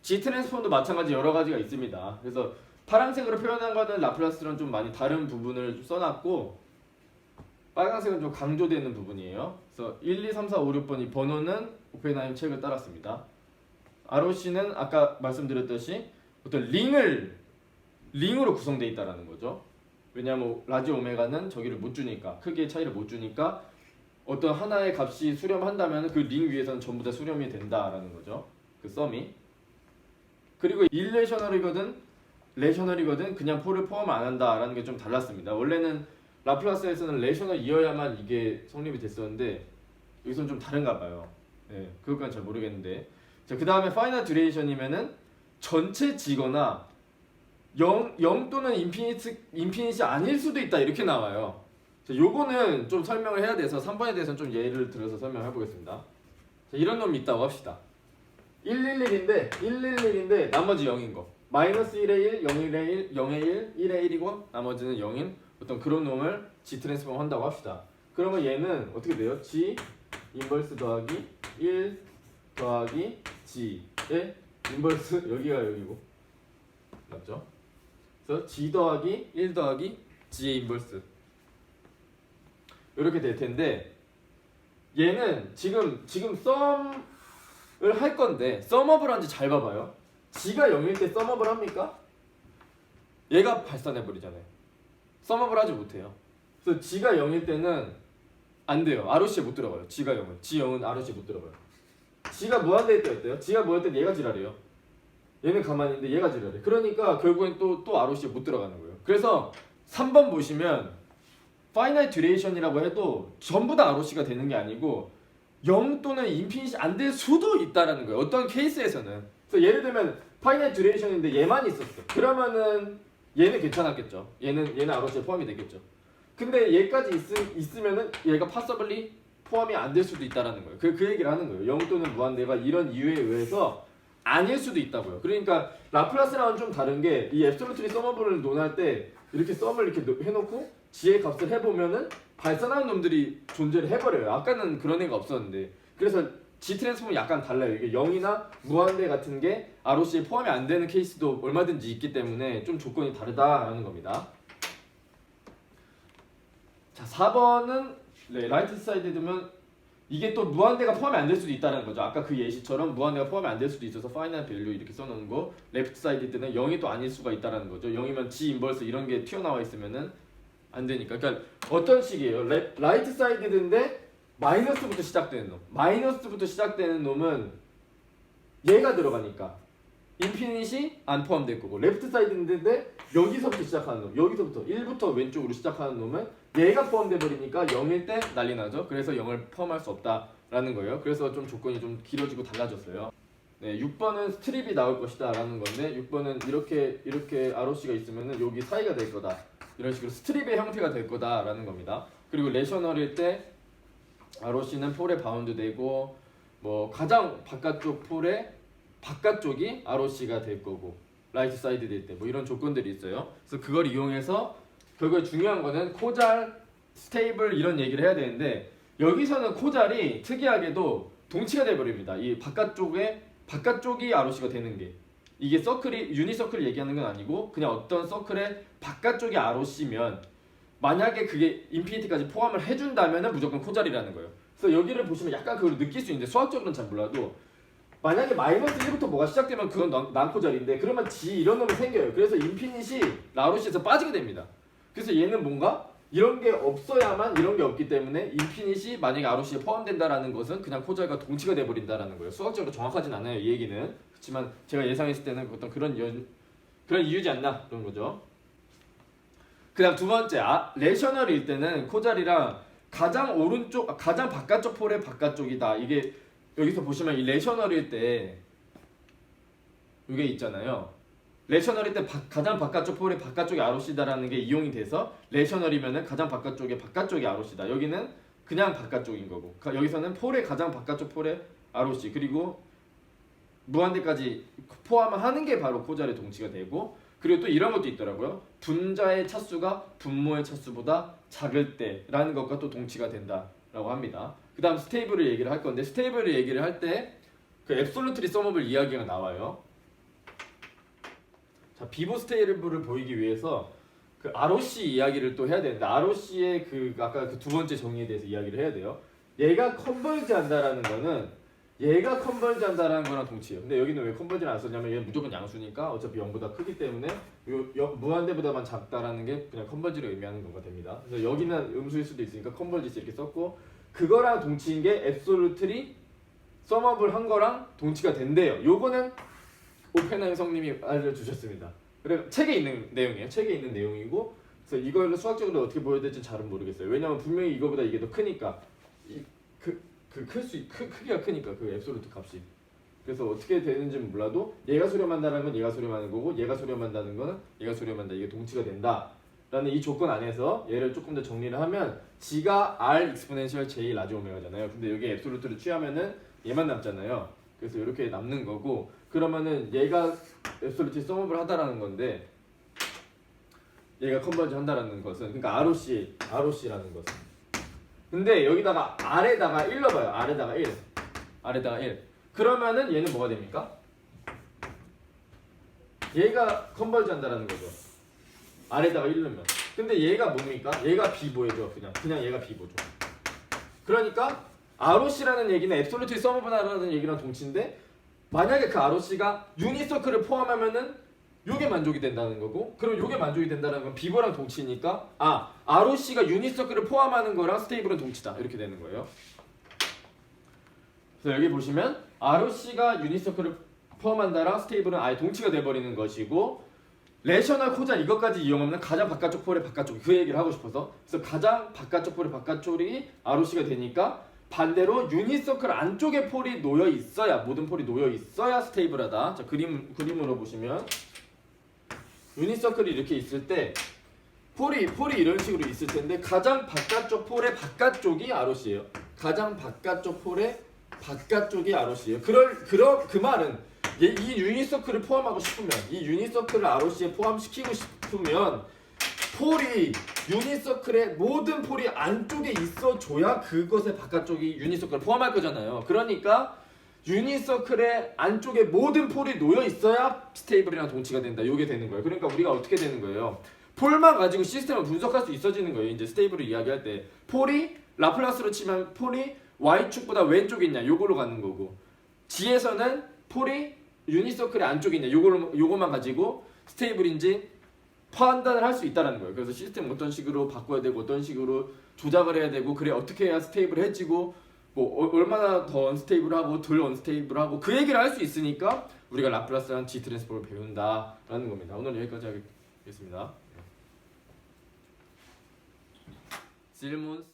G 트랜스폼도 마찬가지 여러 가지가 있습니다. 그래서 파란색으로 표현한 거는 라플라스랑 좀 많이 다른 부분을 써놨고 빨간색은 좀 강조되는 부분이에요. 그래서 1, 2, 3, 4, 5, 6번 이 번호는 오펜하임 책을 따랐습니다. ROC는 아까 말씀드렸듯이 어떤 링으로 구성되어 있다는 거죠. 왜냐하면 라지 오메가는 저기를 못 주니까, 크기의 차이를 못 주니까 어떤 하나의 값이 수렴한다면 그 링 위에서는 전부 다 수렴이 된다라는 거죠. 그 썸이. 그리고 일레셔널이거든 레셔널이거든 그냥 폴을 포함 안 한다라는 게 좀 달랐습니다. 원래는 라플라스에서는 레셔널이어야만 이게 성립이 됐었는데 여기서는 좀 다른가 봐요. 네, 그것까지는 잘 모르겠는데. 자, 그 다음에 파이널 듀레이션이면은 전체 G거나 0 또는 인피니트 아닐 수도 있다 이렇게 나와요. 자, 요거는 좀 설명을 해야 돼서 3번에 대해서는 좀 예를 들어서 설명해 보겠습니다. 자, 이런 놈이 있다고 합시다. 111인데 나머지 0인 거. 마이너스 1에 1, 0에 1, 0에 1, 1에 1이고 나머지는 0인 어떤 그런 놈을 G 트랜스폼 한다고 합시다. 그러면 얘는 어떻게 돼요? G 인버스 더하기 1 더하기 G의 인버스 여기가 여기고 맞죠? 그래서 G 더하기 1 더하기 G의 인버스 이렇게 될 텐데 얘는 지금 썸을 할 건데 썸업을 한지 잘 봐봐요. G가 0일 때 썸업을 합니까? 얘가 발산해 버리잖아요. 썸업을 하지 못해요. 그래서 G가 0일 때는 안 돼요. ROC에 못 들어가요. G가 0은 G0은 ROC에 못 들어가요. G가 무한대일 때 어때요? G가 무한대일 때 얘가 지랄해요. 얘는 가만히 있는데 얘가 지랄해. 그러니까 결국엔 또 ROC에 못 들어가는 거예요. 그래서 3번 보시면 파이널 듀레이션이라고 해도 전부 다 ROC가 되는 게 아니고 0 또는 인피니시 안 될 수도 있다라는 거예요. 어떤 케이스에서는. 그래서 예를 들면 파이널 듀레이션인데 얘만 있었어. 그러면은 얘는 괜찮았겠죠. 얘는 ROC에 포함이 되겠죠. 근데 얘까지 있으면은 얘가 파서블리 포함이 안 될 수도 있다라는 거예요. 그 얘기를 하는 거예요. 0 또는 무한대가 이런 이유에 의해서 아닐 수도 있다고요. 그러니까 라플라스랑은 좀 다른 게 이 앱솔루트리 서머블을 논할 때 이렇게 썸을 이렇게 해놓고 G의 값을 해보면은 발산하는 놈들이 존재를 해버려요. 아까는 그런 애가 없었는데. 그래서 G 트랜스폼은 약간 달라요. 이게 0이나 무한대 같은 게 ROC에 포함이 안 되는 케이스도 얼마든지 있기 때문에 좀 조건이 다르다라는 겁니다. 자, 4번은 라이트 사이드에 두면 이게 또 무한대가 포함이 안 될 수도 있다는 거죠. 아까 그 예시처럼 무한대가 포함이 안 될 수도 있어서 파이널 밸류 이렇게 써놓은 거 레프트 사이드 때는 0이 또 아닐 수가 있다는 거죠. 0이면 G 인버스 이런 게 튀어나와 있으면은 안 되니까. 그러니까 어떤 식이에요? 라이트 사이드인데 마이너스부터 시작되는 놈. 마이너스부터 시작되는 놈은 얘가 들어가니까 인피니시 안 포함될 거고 레프트 사이드인데 여기서부터 시작하는 놈. 여기서부터 1부터 왼쪽으로 시작하는 놈은 얘가 포함돼 버리니까 0일 때 난리 나죠. 그래서 0을 포함할 수 없다라는 거예요. 그래서 좀 조건이 좀 길어지고 달라졌어요. 네, 6번은 스트립이 나올 것이다 라는 건데 6번은 이렇게 ROC가 있으면은 여기 사이가 될 거다. 이런 식으로 스트립의 형태가 될 거다라는 겁니다. 그리고 레셔널일 때 ROC는 폴에 바운드 되고 뭐 가장 바깥쪽 폴의 바깥쪽이 ROC가 될 거고 라이트 사이드 될 때 뭐 이런 조건들이 있어요. 그래서 그걸 이용해서 결국에 중요한 거는 코잘, 스테이블 이런 얘기를 해야 되는데 여기서는 코잘이 특이하게도 동치가 돼 버립니다. 이 바깥쪽이 ROC가 되는 게 이게 서클이 유니서클을 얘기하는 건 아니고 그냥 어떤 서클의 바깥쪽이 ROC면 만약에 그게 인피니티까지 포함을 해준다면 무조건 코잘이라는 거예요. 그래서 여기를 보시면 약간 그걸 느낄 수 있는데 수학적으로는 잘 몰라도 만약에 마이너스 1부터 뭐가 시작되면 그건 난코잘인데 그러면 G 이런 놈이 생겨요. 그래서 인피니시 ROC에서 빠지게 됩니다. 그래서 얘는 뭔가 이런 게 없어야만 이런 게 없기 때문에 인피니시 만약에 ROC에 포함된다라는 것은 그냥 코잘과 동치가 돼버린다라는 거예요. 수학적으로 정확하진 않아요 이 얘기는. 그렇지만 제가 예상했을 때는 어떤 그런 이유지 않나 그런 거죠. 그다음 두 번째 레셔널일 때는 코잘이랑 가장 바깥쪽 폴의 바깥쪽이다. 이게 여기서 보시면 이 레셔널일 때 이게 있잖아요. 레셔널일 때 가장 바깥쪽 폴의 바깥쪽이 ROC다라는 게 이용이 돼서 레셔널이면은 가장 바깥쪽이 ROC다. 여기는 그냥 바깥쪽인 거고 여기서는 폴의 가장 바깥쪽 폴의 ROC 그리고 무한대까지 포함을 하는 게 바로 코잘의 동치가 되고 그리고 또 이런 것도 있더라고요. 분자의 차수가 분모의 차수보다 작을 때라는 것과 또 동치가 된다라고 합니다. 그 다음 스테이블을 얘기를 할 건데 스테이블을 얘기를 할 때 그 앱솔루트리 서머블 이야기가 나와요. 자, 비보 스테이블을 보이기 위해서 그 ROC 이야기를 또 해야 되는데 ROC의 그 아까 그 두 번째 정의에 대해서 이야기를 해야 돼요. 얘가 컨버지한다라는 거는 얘가 컨버지한다라는 거랑 동치예요. 근데 여기는 왜 컨버지를 안 썼냐면 얘는 무조건 양수니까 어차피 0보다 크기 때문에 무한대보다만 작다라는 게 그냥 컨버지를 의미하는 거가 됩니다. 그래서 여기는 음수일 수도 있으니까 컨버지스 이렇게 썼고 그거랑 동치인 게 앱솔루트리 썸업을 한 거랑 동치가 된대요. 요거는 오펜하이머 성님이 알려주셨습니다. 그래 책에 있는 내용이에요. 책에 있는 내용이고 그래서 이걸 수학적으로 어떻게 보여야 될지 잘은 모르겠어요. 왜냐면 분명히 이거보다 이게 더 크니까 크기가 크니까 그 앱솔루트 값이. 그래서 어떻게 되는지는 몰라도 얘가 수렴한다는 건 얘가 수렴하는 거고 얘가 수렴한다는 거는 얘가 수렴한다. 이게 동치가 된다라는 이 조건 안에서 얘를 조금 더 정리를 하면 G가 R 익스포넨셜 J 라지 오메가잖아요. 근데 여기 앱솔루트를 취하면은 얘만 남잖아요. 그래서 이렇게 남는 거고 그러면은 얘가 앱솔루트 썸업을 하다라는 건데 얘가 컨버지 한다라는 것은 그러니까 ROC라는 것은 근데 여기다가 R에다가 1 넣어봐요. R에다가 1 그러면은 얘는 뭐가 됩니까? 얘가 컨버지 한다라는 거죠. R에다가 1 넣으면 근데 얘가 뭡니까? 얘가 비보예요. 그냥 얘가 비보죠. 그러니까 ROC라는 얘기는 앱솔루트 썸업이라는 얘기랑 동치인데 만약에 그 ROC가 유니서클을 포함하면은 요게 만족이 된다는 거고 그럼 요게 만족이 된다는 건 비보랑 동치니까 ROC가 유니서클을 포함하는 거랑 스테이블은 동치다 이렇게 되는 거예요. 그래서 여기 보시면 ROC가 유니서클을 포함한다랑 스테이블은 아예 동치가 돼버리는 것이고 레셔널 코자 이것까지 이용하면 가장 바깥쪽 폴의 바깥쪽 그 얘기를 하고 싶어서 그래서 가장 바깥쪽 폴의 바깥쪽이 ROC가 되니까 반대로 유니서클 안쪽에 폴이 놓여 있어야 모든 폴이 놓여 있어야 스테이블하다. 자 그림으로 보시면 유니서클이 이렇게 있을 때 폴이 이런 식으로 있을 텐데 가장 바깥쪽 폴의 바깥쪽이 ROC예요. 가장 바깥쪽 폴의 바깥쪽이 ROC예요. 그 말은 이 유니서클을 포함하고 싶으면 이 유니서클을 ROC에 포함시키고 싶으면 폴이 유니서클의 모든 폴이 안쪽에 있어줘야 그것의 바깥쪽이 유니서클을 포함할 거잖아요. 그러니까 유니서클의 안쪽에 모든 폴이 놓여 있어야 스테이블이랑 동치가 된다. 이게 되는 거예요. 그러니까 우리가 어떻게 되는 거예요? 폴만 가지고 시스템을 분석할 수 있어지는 거예요. 이제 스테이블을 이야기할 때 폴이 라플라스로 치면 폴이 y축보다 왼쪽에 있냐 요걸로 가는 거고 G에서는 폴이 유니서클의 안쪽에 있냐 요거만 가지고 스테이블인지 판단을 할 수 있다는 거예요. 그래서 시스템 어떤 식으로 바꿔야 되고 어떤 식으로 조작을 해야 되고 그래 어떻게 해야 스테이블해지고 뭐 얼마나 더 언스테이블하고 덜 언스테이블하고 그 얘기를 할 수 있으니까 우리가 라플라스랑 G 트랜스폼을 배운다라는 겁니다. 오늘 여기까지 하겠습니다. 질문